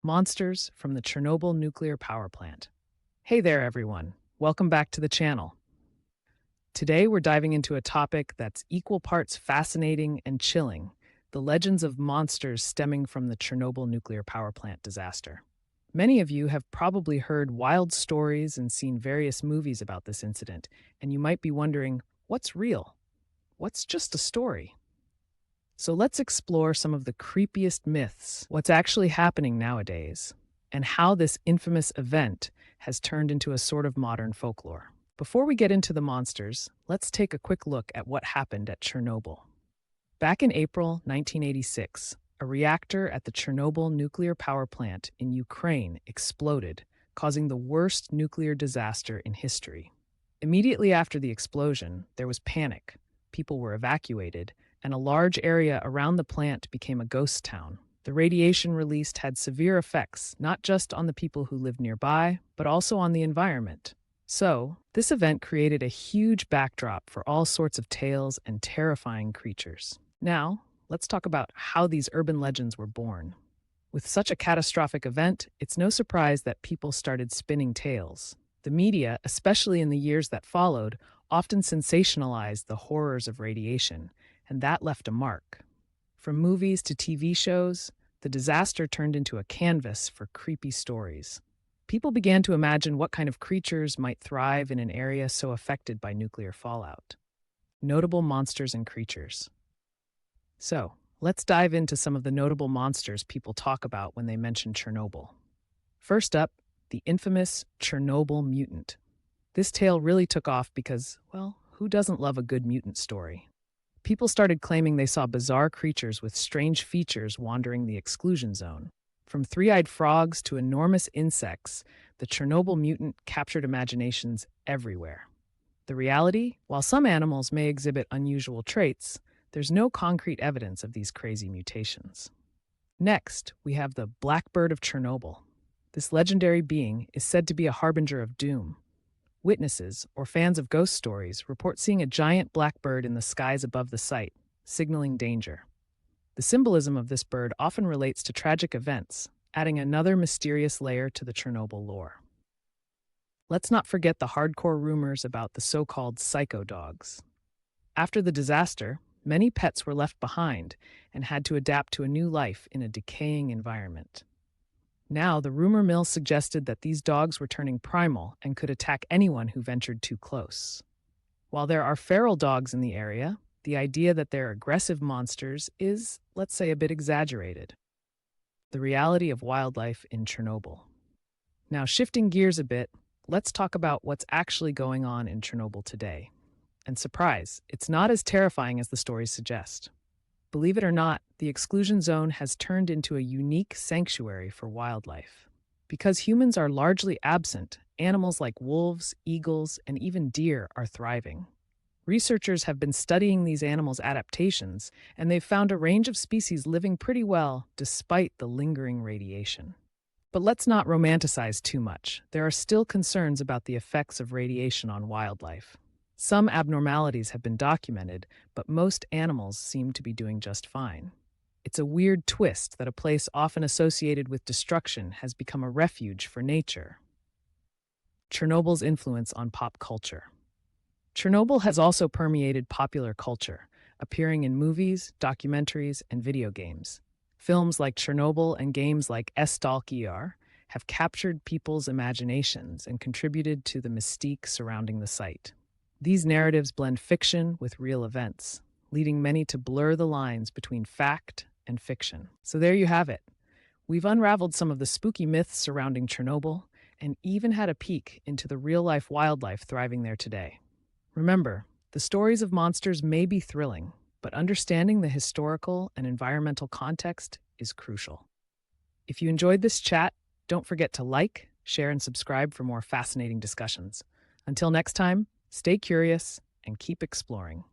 Monsters from the Chernobyl nuclear power plant. Hey there, everyone. Welcome back to the channel. Today, we're diving into a topic that's equal parts fascinating and chilling: the legends of monsters stemming from the Chernobyl nuclear power plant disaster. Many of you have probably heard wild stories and seen various movies about this incident, and you might be wondering, what's real? What's just a story? So let's explore some of the creepiest myths, what's actually happening nowadays, and how this infamous event has turned into a sort of modern folklore. Before we get into the monsters, let's take a quick look at what happened at Chernobyl. Back in April 1986, a reactor at the Chernobyl nuclear power plant in Ukraine exploded, causing the worst nuclear disaster in history. Immediately after the explosion, there was panic. People were evacuated, and a large area around the plant became a ghost town. The radiation released had severe effects, not just on the people who lived nearby, but also on the environment. So, this event created a huge backdrop for all sorts of tales and terrifying creatures. Now, let's talk about how these urban legends were born. With such a catastrophic event, it's no surprise that people started spinning tales. The media, especially in the years that followed, often sensationalized the horrors of radiation, and that left a mark. From movies to TV shows, the disaster turned into a canvas for creepy stories. People began to imagine what kind of creatures might thrive in an area so affected by nuclear fallout. Notable monsters and creatures. So, let's dive into some of the notable monsters people talk about when they mention Chernobyl. First up, the infamous Chernobyl mutant. This tale really took off because, well, who doesn't love a good mutant story? People started claiming they saw bizarre creatures with strange features wandering the exclusion zone. From three-eyed frogs to enormous insects, the Chernobyl mutant captured imaginations everywhere. The reality? While some animals may exhibit unusual traits, there's no concrete evidence of these crazy mutations. Next, we have the Blackbird of Chernobyl. This legendary being is said to be a harbinger of doom. Witnesses, or fans of ghost stories, report seeing a giant blackbird in the skies above the site, signaling danger. The symbolism of this bird often relates to tragic events, adding another mysterious layer to the Chernobyl lore. Let's not forget the hardcore rumors about the so-called psycho dogs. After the disaster, many pets were left behind and had to adapt to a new life in a decaying environment. Now, the rumor mill suggested that these dogs were turning primal and could attack anyone who ventured too close. While there are feral dogs in the area, the idea that they're aggressive monsters is, let's say, a bit exaggerated. The reality of wildlife in Chernobyl. Now, shifting gears a bit, let's talk about what's actually going on in Chernobyl today. And surprise, it's not as terrifying as the stories suggest. Believe it or not, the exclusion zone has turned into a unique sanctuary for wildlife. Because humans are largely absent, animals like wolves, eagles, and even deer are thriving. Researchers have been studying these animals' adaptations, and they've found a range of species living pretty well despite the lingering radiation. But let's not romanticize too much. There are still concerns about the effects of radiation on wildlife. Some abnormalities have been documented, but most animals seem to be doing just fine. It's a weird twist that a place often associated with destruction has become a refuge for nature. Chernobyl's influence on pop culture. Chernobyl has also permeated popular culture, appearing in movies, documentaries, and video games. Films like Chernobyl and games like Stalker have captured people's imaginations and contributed to the mystique surrounding the site. These narratives blend fiction with real events, leading many to blur the lines between fact and fiction. So there you have it. We've unraveled some of the spooky myths surrounding Chernobyl and even had a peek into the real-life wildlife thriving there today. Remember, the stories of monsters may be thrilling, but understanding the historical and environmental context is crucial. If you enjoyed this chat, don't forget to like, share, and subscribe for more fascinating discussions. Until next time, stay curious and keep exploring.